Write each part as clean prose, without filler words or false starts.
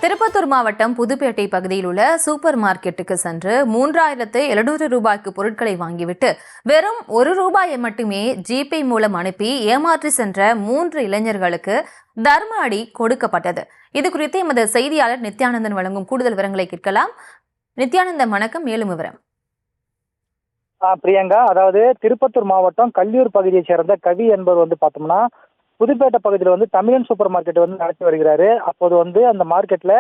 திருப்பத்தூர் மாவட்டம் புதுப்பேட்டை பகுதியில் உள்ள சூப்பர் மார்க்கெட்டுக்கு சென்று 3700 ரூபாய்க்கு பொருட்களை வாங்கிவிட்டு வெறும் ₹1 மட்டுமே ஜிபே மூலம் அனுப்பி ஏமாற்றி சென்ற 3 இளைஞர்களுக்கு தர்ம அடி கொடுக்கப்பட்டது. இது குறித்து எமது செய்தியாளர் நித்யானந்தன் வழங்கும் கூடுதல் விவரங்களை கேட்கலாம். நித்யானந்தன், வணக்கம். மேலும் விவரம். பிரியங்கா, அதாவது திருப்பத்தூர் மாவட்டம் கல்லியூர் பகுதியை சேர்ந்த கவி என்பவர் பார்த்தோம்னா புதுப்பேட்டை பகுதியில் தமிழன் சூப்பர் மார்க்கெட் நடத்தி வருகிறாரு. அப்போது அந்த மார்க்கெட்ல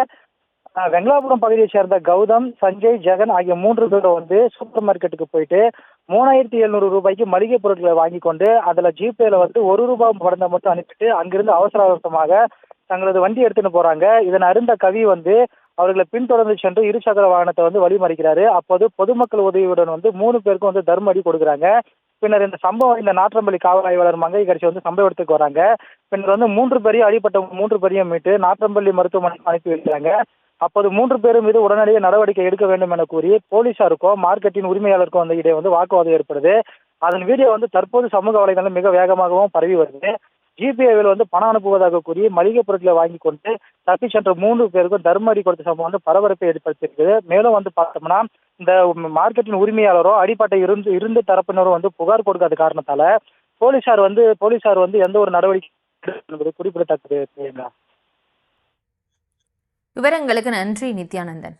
வெங்கலாபுரம் பகுதியை சேர்ந்த கௌதம், சஞ்சய், ஜெகன் ஆகிய 3 பேரும் சூப்பர் மார்க்கெட்டுக்கு போயிட்டு 3700 ரூபாய்க்கு மளிகை பொருட்களை வாங்கி கொண்டு அதுல ஜிபேல ₹1 பணத்தை மட்டும் அனுப்பிட்டு அங்கிருந்து அவசர அவசரமாக தங்களது வண்டி எடுத்துன்னு போறாங்க. இதன் அறிந்த கவி அவர்களை பின்தொடர்ந்து சென்று இருசக்கர வாகனத்தை வழிமறிக்கிறாரு. அப்போது பொதுமக்கள் உதவியுடன் 3 பேருக்கும் தர்ம அடி கொடுக்குறாங்க. பின்னர் இந்த நாற்றம்பள்ளி காவல் ஆய்வாளர் மங்கை கட்சி சம்பவ இடத்துக்கு வராங்க. பின்னர் 3 பேரையும் அடிப்பட்டவங்க 3 பேரையும் மீட்டு நாற்றம்பள்ளி மருத்துவமனைக்கு அனுப்பி வைக்கிறாங்க. அப்போது 3 பேரும் மீது உடனடியாக நடவடிக்கை எடுக்க வேண்டும் என கூறி போலீசாருக்கும் மார்க்கெட்டின் உரிமையாளருக்கும் இடையே வாக்குவாதம் ஏற்படுது. அதன் வீடியோ தற்போது சமூக வலைதளம் மிக வேகமாகவும் பரவி வருது. ஜிபேவில் பணம் அனுப்புவதாக கூறி மளிகை பொருட்களை வாங்கி கொண்டு தப்பி சென்ற 3 பேருக்கும் தர்ம அடி கொடுத்த சம்பவம் பரபரப்பை ஏற்படுத்தியிருக்குது. மேலும் பார்த்தோம்னா இந்த மார்க்கெட்டின் உரிமையாளரோ அடிப்பட்ட இருந்து தரப்பினரும் புகார் கொடுக்காத காரணத்தால போலீசார் எந்த ஒரு நடவடிக்கை என்பது குறிப்பிடத்தக்கது. விவரங்களுக்கு நன்றி நித்யானந்தன்.